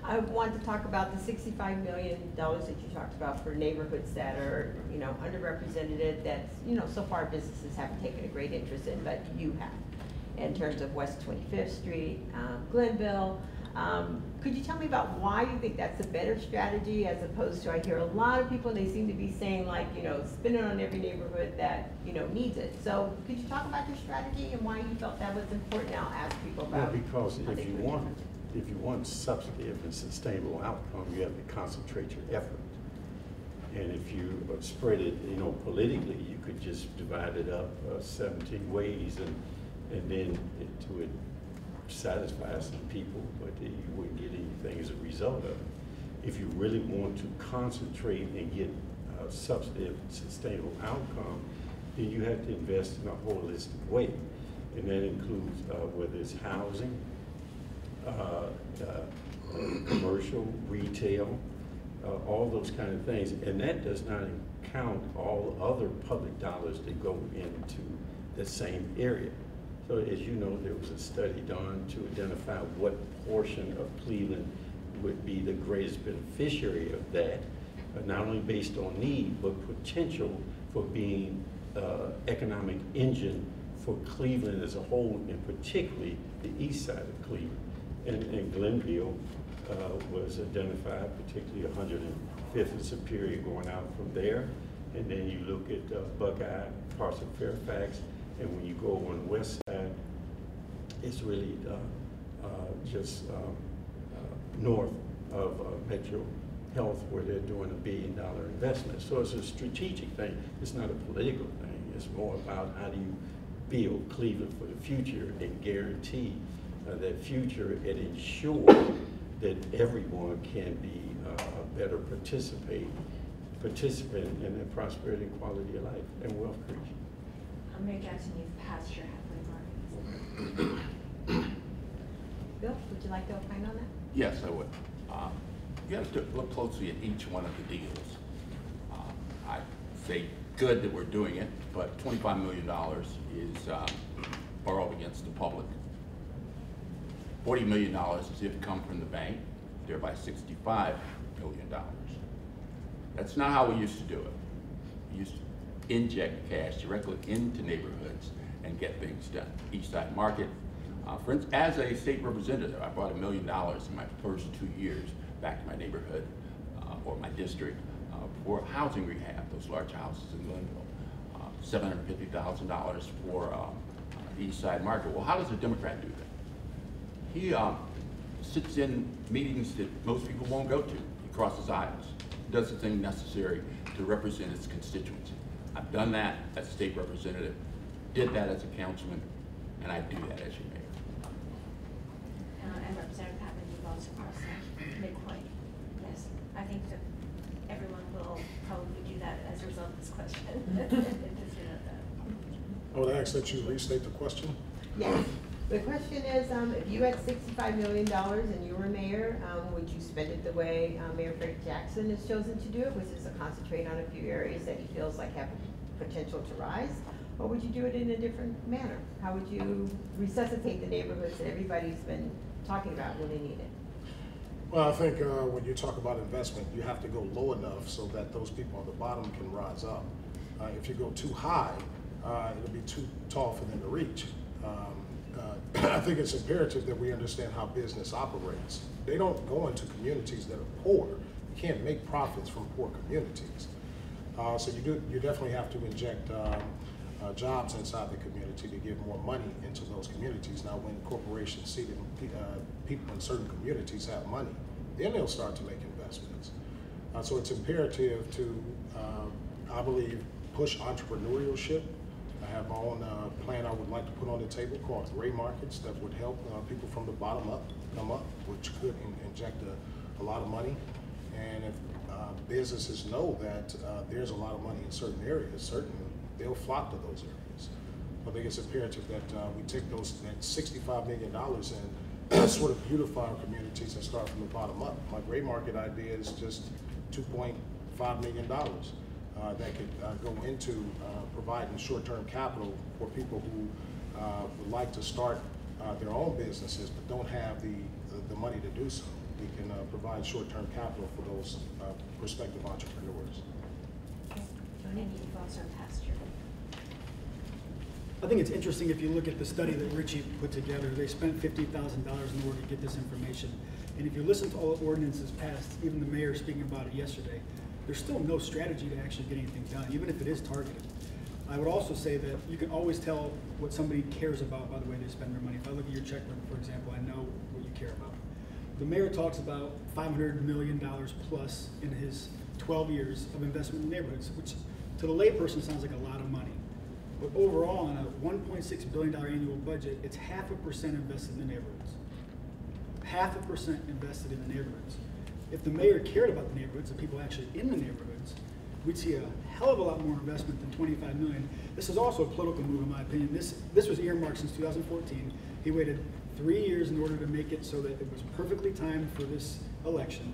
I want to talk about the $65 million that you talked about for neighborhoods that are, underrepresented, that, so far businesses haven't taken a great interest in, but you have, in terms of West 25th Street, Glenville. Could you tell me about why you think that's a better strategy, as opposed to, I hear a lot of people, they seem to be saying like, spend it on every neighborhood that, needs it. So could you talk about your strategy and why you felt that was important? I'll ask people about. Well, because if you want substantive and sustainable outcome, you have to concentrate your effort. And if you spread it, politically, you could just divide it up 17 ways, and then it would satisfy some people, but you wouldn't get anything as a result of it. If you really want to concentrate and get a substantive, sustainable outcome, then you have to invest in a holistic way. And that includes whether it's housing, commercial, retail, all those kind of things. And that does not count all other public dollars that go into the same area. So as you know, there was a study done to identify what portion of Cleveland would be the greatest beneficiary of that, not only based on need, but potential for being economic engine for Cleveland as a whole, and particularly the east side of Cleveland. And Glenville was identified, particularly 105th and Superior going out from there. And then you look at Buckeye, parts of Fairfax, and when you go on the west side, it's really just north of Metro Health, where they're doing $1 billion investment. So it's a strategic thing. It's not a political thing. It's more about how do you build Cleveland for the future and guarantee that future, and ensure that everyone can be a better participant in the prosperity and quality of life and wealth creation. Mayor Jackson, you've passed your halfway mark. Bill, would you like to opine on that? Yes, I would. You have to look closely at each one of the deals. I say good that we're doing it, but $25 million is borrowed against the public. $40 million is income from the bank, thereby $65 million. That's not how we used to do it. We used to inject cash directly into neighborhoods and get things done. East Side Market, for instance, as a state representative, I brought $1 million in my first 2 years back to my neighborhood or my district for housing rehab, those large houses in Glenville. $750,000 for the East Side Market. Well, how does a Democrat do that? He sits in meetings that most people won't go to. He crosses aisles, does the thing necessary to represent his constituency. I've done that as a state representative, did that as a councilman, and I do that as your mayor. And Representative Patman, you've also crossed that midpoint. Yes, I think that everyone will probably do that as a result of this question. I would ask that you restate the question. Yes. The question is, if you had $65 million and you were mayor, would you spend it the way Mayor Frank Jackson has chosen to do it, which is to concentrate on a few areas that he feels like have potential to rise? Or would you do it in a different manner? How would you resuscitate the neighborhoods that everybody's been talking about when they need it? Well, I think when you talk about investment, you have to go low enough so that those people on the bottom can rise up. If you go too high, it'll be too tall for them to reach. I think it's imperative that we understand how business operates. They don't go into communities that are poor. You can't make profits from poor communities. So you definitely have to inject jobs inside the community to give more money into those communities. Now, when corporations see that people in certain communities have money, then they'll start to make investments. So it's imperative to, I believe, push entrepreneurship. I have my own plan I would like to put on the table called gray markets that would help people from the bottom up come up, which could inject a lot of money. And if businesses know that there's a lot of money in certain areas, certainly they'll flock to those areas. I think it's imperative that we take that $65 million and sort of beautify our communities and start from the bottom up. My gray market idea is just $2.5 million. That could go into providing short-term capital for people who would like to start their own businesses but don't have the money to do so. We can provide short-term capital for those prospective entrepreneurs. Any thoughts on pasture? I think it's interesting if you look at the study that Richie put together. They spent $50,000 in order to get this information. And if you listen to all the ordinances passed, even the mayor speaking about it yesterday, there's still no strategy to actually get anything done, even if it is targeted. I would also say that you can always tell what somebody cares about by the way they spend their money. If I look at your checkbook, for example, I know what you care about. The mayor talks about $500 million plus in his 12 years of investment in neighborhoods, which to the layperson sounds like a lot of money. But overall, on a $1.6 billion annual budget, it's 0.5% invested in the neighborhoods. 0.5% invested in the neighborhoods. If the mayor cared about the neighborhoods, the people actually in the neighborhoods, we'd see a hell of a lot more investment than $25 million. This is also a political move, in my opinion. This was earmarked since 2014. He waited 3 years in order to make it so that it was perfectly timed for this election.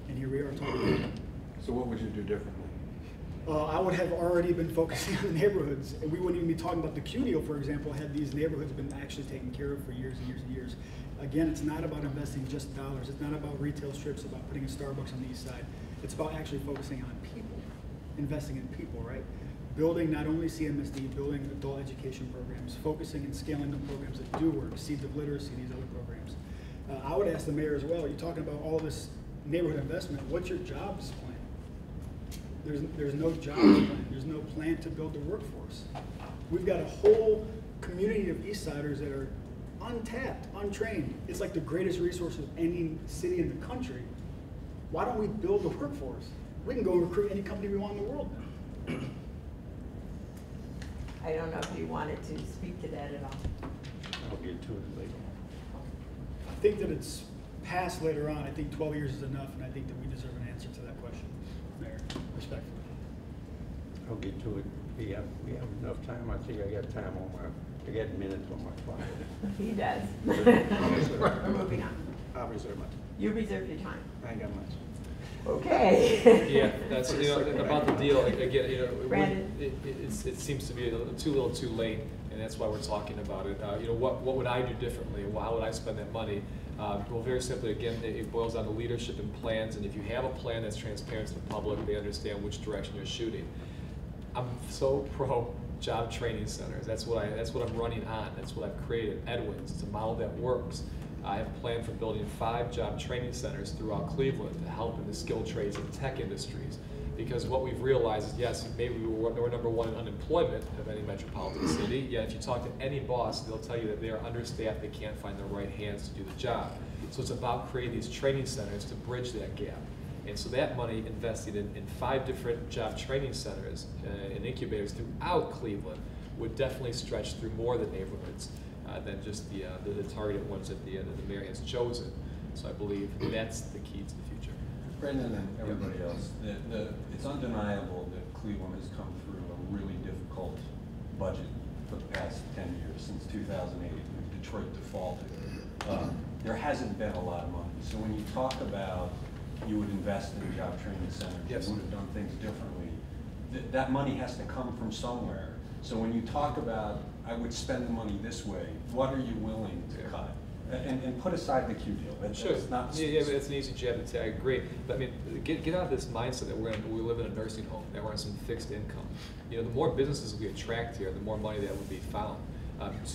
And here we are talking about it. So what would you do differently? I would have already been focusing on the neighborhoods, and we wouldn't even be talking about the Q deal, for example, had these neighborhoods been actually taken care of for years and years and years. Again, it's not about investing just dollars. It's not about retail strips, about putting a Starbucks on the east side. It's about actually focusing on people, investing in people, right? Building not only CMSD, building adult education programs, focusing and scaling the programs that do work, Seeds of Literacy, these other programs. I would ask the mayor as well, you're talking about all this neighborhood investment, what's your jobs plan? There's no jobs plan. There's no plan to build the workforce. We've got a whole community of East Siders that are untapped, untrained. It's like the greatest resource of any city in the country. Why don't we build the workforce? We can go recruit any company we want in the world now. I don't know if you wanted to speak to that at all. I'll get to it later. I think that it's passed later on. I think 12 years is enough, and I think that we deserve an answer to that question, Mayor, respectfully. I'll get to it. We have enough time. I think I got time on I got minutes on my clock. He does. We're moving on. I'll reserve my time. You reserve your time. I ain't got much. Okay. Yeah, that's, about the deal, again, Brandon? it seems to be too little too late, and that's why we're talking about it. What would I do differently? How would I spend that money? Well, very simply, again, it boils down to leadership and plans, and if you have a plan that's transparent to the public, they understand which direction you're shooting. I'm so pro job training centers. That's what I'm running on. That's what I've created. Edwin's. It's a model that works. I have a plan for building 5 job training centers throughout Cleveland to help in the skilled trades and tech industries. Because what we've realized is, yes, maybe we're number 1 in unemployment of any metropolitan city, yet if you talk to any boss, they'll tell you that they are understaffed, they can't find the right hands to do the job. So it's about creating these training centers to bridge that gap. And so that money invested in 5 different job training centers and incubators throughout Cleveland would definitely stretch through more of the neighborhoods than just the targeted ones that the mayor has chosen. So I believe that's the key to the future. Brendan and everybody else, it's undeniable that Cleveland has come through a really difficult budget for the past 10 years, since 2008, when Detroit defaulted. There hasn't been a lot of money. So when you talk about you would invest in job training centers, yes, you would have done things differently, that money has to come from somewhere. So when you talk about, I would spend the money this way, what are you willing to cut? And put aside the Q deal. Sure. Not yeah, but it's an easy jab to take. I agree. But I mean, get out of this mindset that we live in a nursing home, that we're on some fixed income. The more businesses we attract here, the more money that would be found.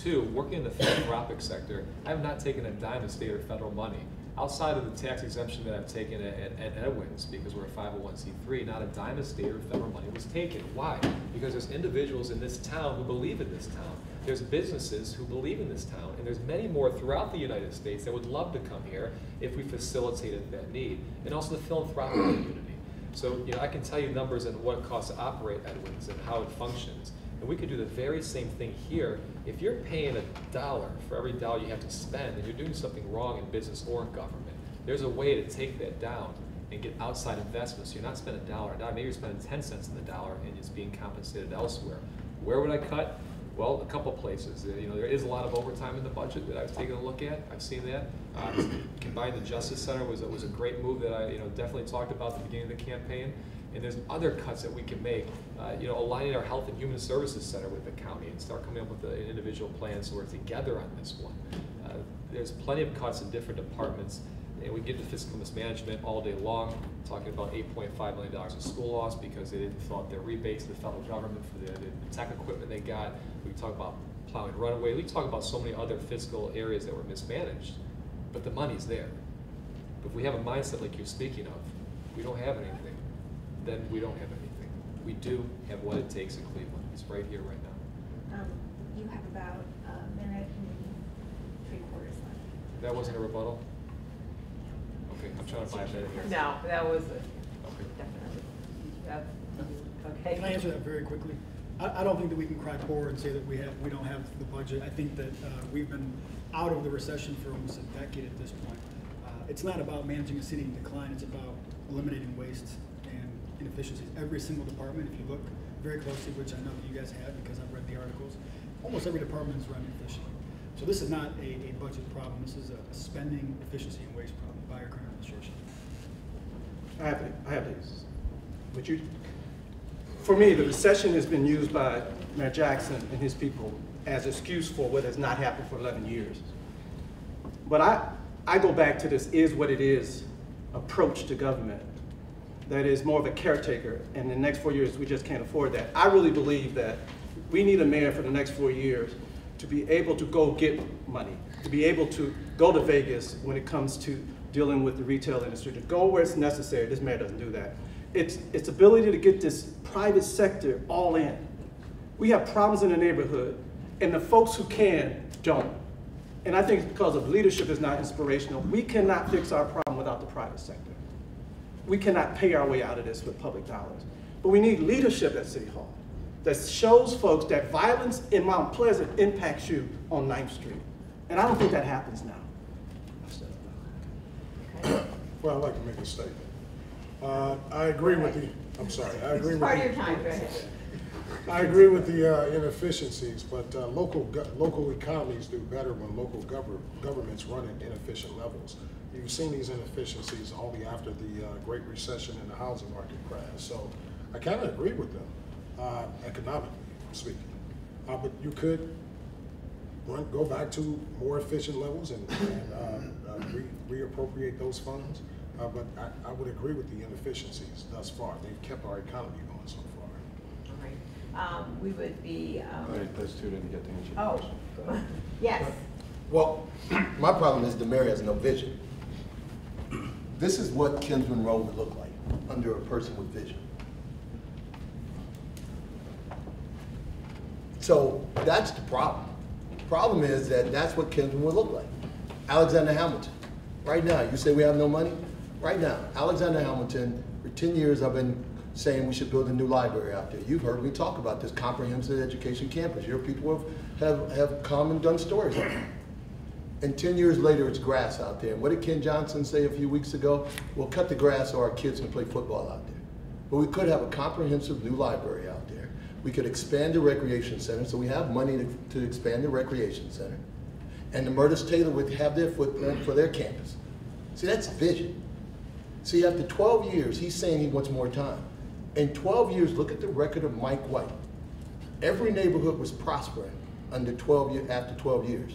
2, working in the philanthropic sector, I have not taken a dime of state or federal money. Outside of the tax exemption that I've taken at Edwin's, because we're a 501c3, not a dime of state or federal money was taken. Why? Because there's individuals in this town who believe in this town. There's businesses who believe in this town, and there's many more throughout the United States that would love to come here if we facilitated that need. And also the philanthropic community. So I can tell you numbers on what it costs to operate Edwin's and how it functions. And we could do the very same thing here. If you're paying $1 for every dollar you have to spend, and you're doing something wrong in business or in government, there's a way to take that down and get outside investments. So you're not spending $1 a dollar, maybe you're spending 10 cents on the dollar and it's being compensated elsewhere. Where would I cut? Well, a couple places. There is a lot of overtime in the budget that I've taken a look at. I've seen that. Combining the Justice Center was a great move that I definitely talked about at the beginning of the campaign. And there's other cuts that we can make, aligning our Health and Human Services Center with the county and start coming up with an individual plan so we're together on this one. There's plenty of cuts in different departments. And we get into fiscal mismanagement all day long, talking about $8.5 million in school loss because they didn't fill out their rebates to the federal government for the tech equipment they got. We talk about plowing runaway. We talk about so many other fiscal areas that were mismanaged, but the money's there. If we have a mindset like you're speaking of, we don't have anything, then we don't have anything. We do have what it takes in Cleveland. It's right here, right now. You have about a minute and 3/4 left. That wasn't a rebuttal? Okay, I'm trying to buy that here. No, that was it. Okay. Definitely. Yep. Okay. Can I answer that very quickly? I don't think that we can cry poor and say that we don't have the budget. I think that we've been out of the recession for almost a decade at this point. It's not about managing a city in decline, it's about eliminating waste and inefficiencies. Every single department, if you look very closely, which I know that you guys have because I've read the articles, almost every department is run efficiently. So this is not a budget problem, this is a spending efficiency and waste problem by our current administration. I have this. But for me, the recession has been used by Mayor Jackson and his people as excuse for what has not happened for 11 years. But I go back to this is what it is approach to government that is more of a caretaker, and the next 4 years we just can't afford that. I really believe that we need a mayor for the next 4 years to be able to go get money, to be able to go to Vegas when it comes to dealing with the retail industry, to go where it's necessary. This mayor doesn't do that. It's ability to get this private sector all in. We have problems in the neighborhood, and the folks who can don't. And I think it's because of leadership is not inspirational. We cannot fix our problem without the private sector. We cannot pay our way out of this with public dollars. But we need leadership at City Hall that shows folks that violence in Mount Pleasant impacts you on 9th Street. And I don't think that happens now. Well, I'd like to make a statement. I agree with the, I'm sorry, I agree with Part of the, your time, go ahead. I agree with the inefficiencies, but local economies do better when local governments run at inefficient levels. You've seen these inefficiencies only after the Great Recession and the housing market crash. So I kind of agree with them, economically speaking. But you could go back to more efficient levels and reappropriate those funds. But I would agree with the inefficiencies thus far. They've kept our economy going so far. All right. We would be. Those two didn't get to answer the question. Yes. Well, my problem is the mayor has no vision. This is what Kinsman Road would look like under a person with vision. So that's the problem. The problem is that that's what Kinsman would look like. Alexander Hamilton. Right now, you say we have no money? Right now, Alexander Hamilton, for 10 years I've been saying we should build a new library out there. You've heard me talk about this comprehensive education campus. Your people have come and done stories on it. And 10 years later, it's grass out there. And what did Ken Johnson say a few weeks ago? We'll cut the grass so our kids can play football out there. But we could have a comprehensive new library out there. We could expand the recreation center, so we have money to expand the recreation center. And the Murtis Taylor would have their footprint for their campus. See, that's vision. See, after 12 years, he's saying he wants more time. In 12 years, look at the record of Mike White. Every neighborhood was prospering after 12 years.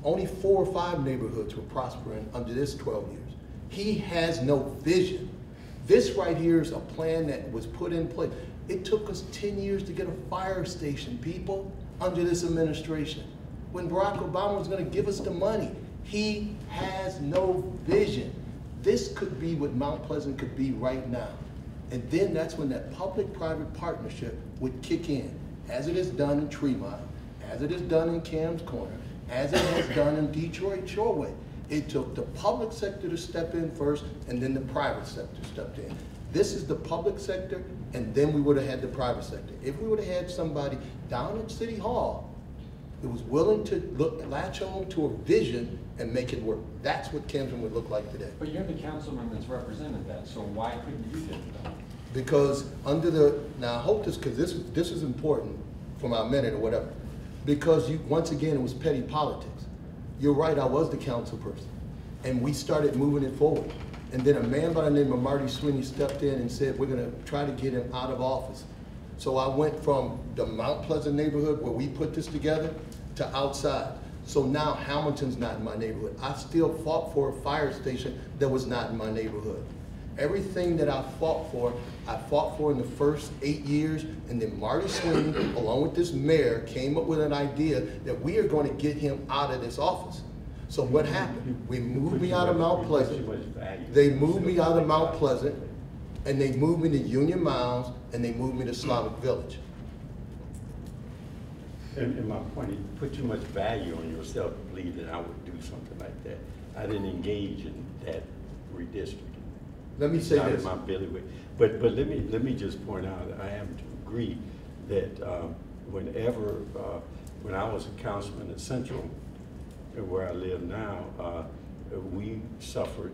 Only 4 or 5 neighborhoods were prospering under this 12 years. He has no vision. This right here is a plan that was put in place. It took us 10 years to get a fire station, people, under this administration. When Barack Obama was going to give us the money, he has no vision. This could be what Mount Pleasant could be right now. And then that's when that public-private partnership would kick in, as it is done in Tremont, as it is done in Cam's Corner, as it has done in Detroit Shoreway. It took the public sector to step in first, and then the private sector stepped in. This is the public sector, and then we would have had the private sector. If we would have had somebody down at City Hall that was willing to latch on to a vision and make it work, that's what Kinsman would look like today. But you're the councilman that's represented that, so why couldn't you get it done? Because under the, now I hope this, because this is important for my minute or whatever, because once again, it was petty politics. You're right, I was the council person, and we started moving it forward. And then a man by the name of Marty Sweeney stepped in and said, we're gonna try to get him out of office. So I went from the Mount Pleasant neighborhood where we put this together to outside. So now Hamilton's not in my neighborhood. I still fought for a fire station that was not in my neighborhood. Everything that I fought for in the first 8 years, and then Marty Sweeney, along with this mayor, came up with an idea that we are going to get him out of this office. So what happened? We moved me out of Mount Pleasant. They moved me out of Mount Pleasant, and they moved me to Union Mounds, and they moved me to Slavic Village. And my point, you put too much value on yourself to believe that I would do something like that. I didn't engage in that redistricting. Let me say Not this. in my bailiwick. But let me just point out that I happen to agree that whenever when I was a councilman at Central, where I live now, we suffered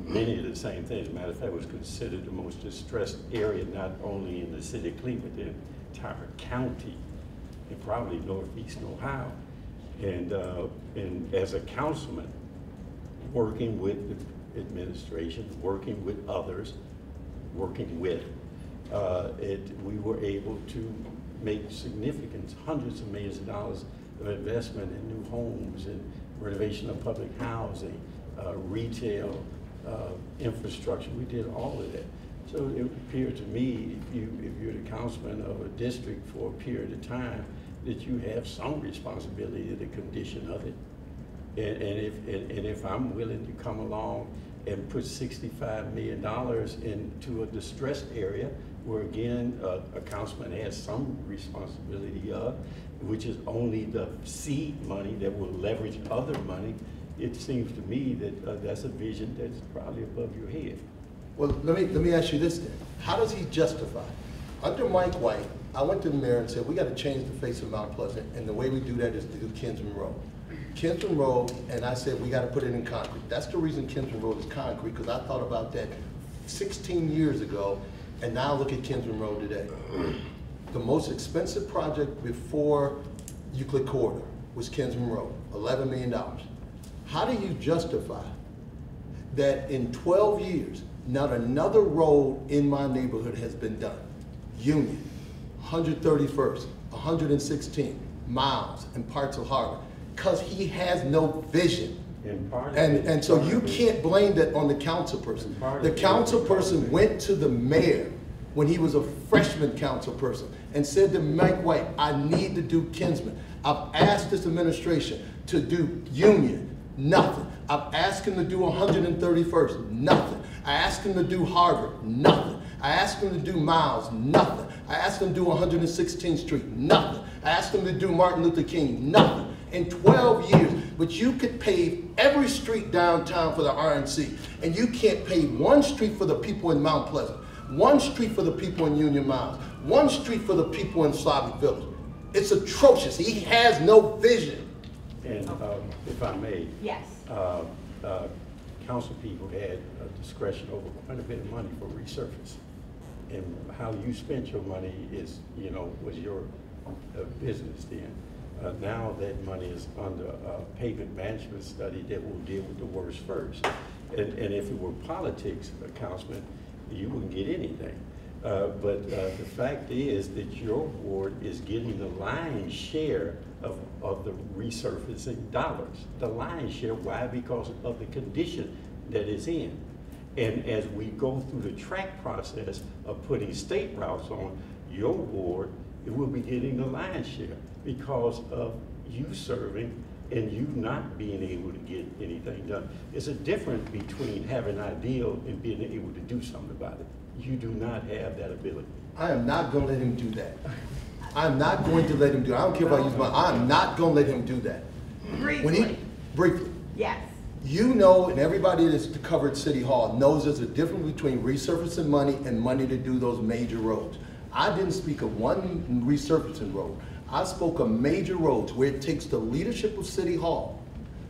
many of the same things. As a matter of fact, it was considered the most distressed area, not only in the city of Cleveland, the entire county, and probably northeast Ohio. And as a councilman, working with the administration, working with others, we were able to make significant hundreds of millions of dollars of investment in new homes and renovation of public housing, retail, infrastructure. We did all of that. So it would appear to me, if you're the councilman of a district for a period of time, that you have some responsibility to the condition of it. And if I'm willing to come along and put $65 million into a distressed area, where again, a councilman has some responsibility of, which is only the seed money that will leverage other money, it seems to me that that's a vision that's probably above your head. Well, let me ask you this then. How does he justify? Under Mike White, I went to the mayor and said, we got to change the face of Mount Pleasant, and the way we do that is to do Kinsman Road. Kinsman Road, and I said, we got to put it in concrete. That's the reason Kinsman Road is concrete, because I thought about that 16 years ago, and now look at Kinsman Road today. The most expensive project before Euclid Corridor was Kinsman Road, $11 million. How do you justify that in 12 years, not another road in my neighborhood has been done? Union, 131st, 116, Miles, and parts of Harvard, because he has no vision. And so you can't blame that on the council person. The council person went to the mayor when he was a freshman council person and said to Mike White, I need to do Kinsman. I've asked this administration to do Union, nothing. I've asked him to do 131st, nothing. I asked him to do Harvard, nothing. I asked him to do Miles, nothing. I asked him to do 116th Street, nothing. I asked him to do Martin Luther King, nothing. In 12 years, but you could pave every street downtown for the RNC, and you can't pave one street for the people in Mount Pleasant, one street for the people in Union Mounds, one street for the people in Slavic Village. It's atrocious. He has no vision. And if I may, Yes. Council people had discretion over quite a bit of money for resurface. And how you spent your money is, was your business then. Now that money is under a pavement management study that will deal with the worst first. And if it were politics, Councilman, you wouldn't get anything. But the fact is that your ward is getting the lion's share of the resurfacing dollars. The lion's share, why? Because of the condition that it's in. And as we go through the track process of putting state routes on, your ward, it will be getting the lion's share because of you serving and you not being able to get anything done. There's a difference between having an ideal and being able to do something about it. You do not have that ability. I am not going to let him do that. I'm not going to let him do it. I don't care if I use my, I'm not going to let him do that. Briefly. Briefly. Yes. You know, and everybody that's covered City Hall knows there's a difference between resurfacing money and money to do those major roads. I didn't speak of one resurfacing road. I spoke of major roads where it takes the leadership of City Hall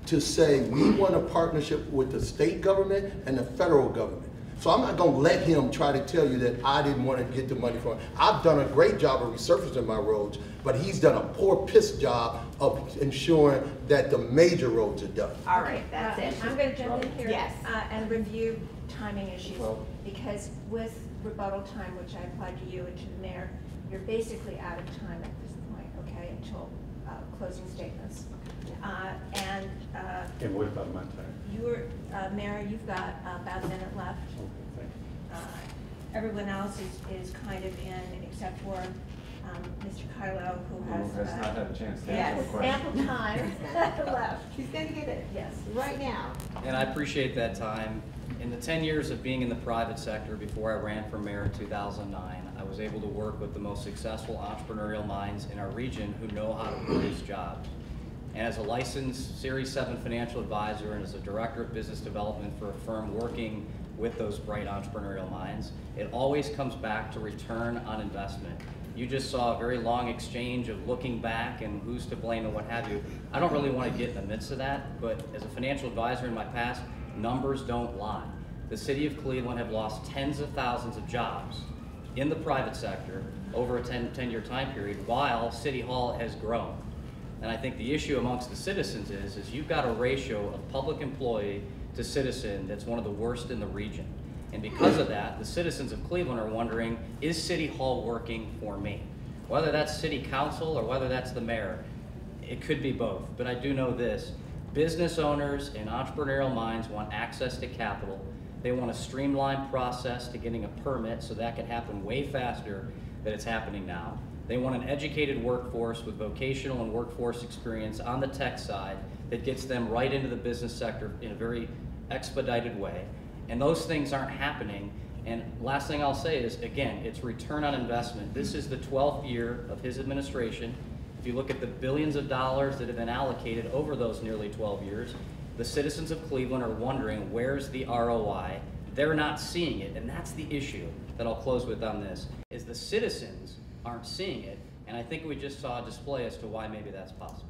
to say we want a partnership with the state government and the federal government. So I'm not going to let him try to tell you that I didn't want to get the money from him. I've done a great job of resurfacing my roads, but he's done a poor piss job of ensuring that the major roads are done. All right, that's it. I'm going to jump in here. Yes. And review timing issues, because with rebuttal time, which I applied to you and to the mayor, you're basically out of time at this point, okay, until closing statements. And what about my time? Mayor, you've got about a minute left. Okay, thank you. Everyone else is kind of in, except for Mr. Kylo, who has not had a chance to yes, answer the question. ample time left. She's gonna get it. Yes. Right now. And I appreciate that time. In the 10 years of being in the private sector before I ran for mayor in 2009, I was able to work with the most successful entrepreneurial minds in our region who know how to produce jobs. And as a licensed Series 7 financial advisor and as a director of business development for a firm working with those bright entrepreneurial minds, it always comes back to return on investment. You just saw a very long exchange of looking back and who's to blame and what have you. I don't really want to get in the midst of that, but as a financial advisor in my past, numbers don't lie. The city of Cleveland have lost tens of thousands of jobs in the private sector over a 10-year time period while City Hall has grown. And I think the issue amongst the citizens is you've got a ratio of public employee to citizen that's one of the worst in the region. And because of that, the citizens of Cleveland are wondering, is City Hall working for me? Whether that's City Council or whether that's the mayor, it could be both. But I do know this, business owners and entrepreneurial minds want access to capital. They want a streamlined process to getting a permit so that can happen way faster than it's happening now. They want an educated workforce with vocational and workforce experience on the tech side that gets them right into the business sector in a very expedited way. And those things aren't happening. And last thing I'll say is, again, it's return on investment. This is the 12th year of his administration. If you look at the billions of dollars that have been allocated over those nearly 12 years, the citizens of Cleveland are wondering, where's the ROI? They're not seeing it, and that's the issue that I'll close with on this, is the citizens aren't seeing it, and I think we just saw a display as to why maybe that's possible.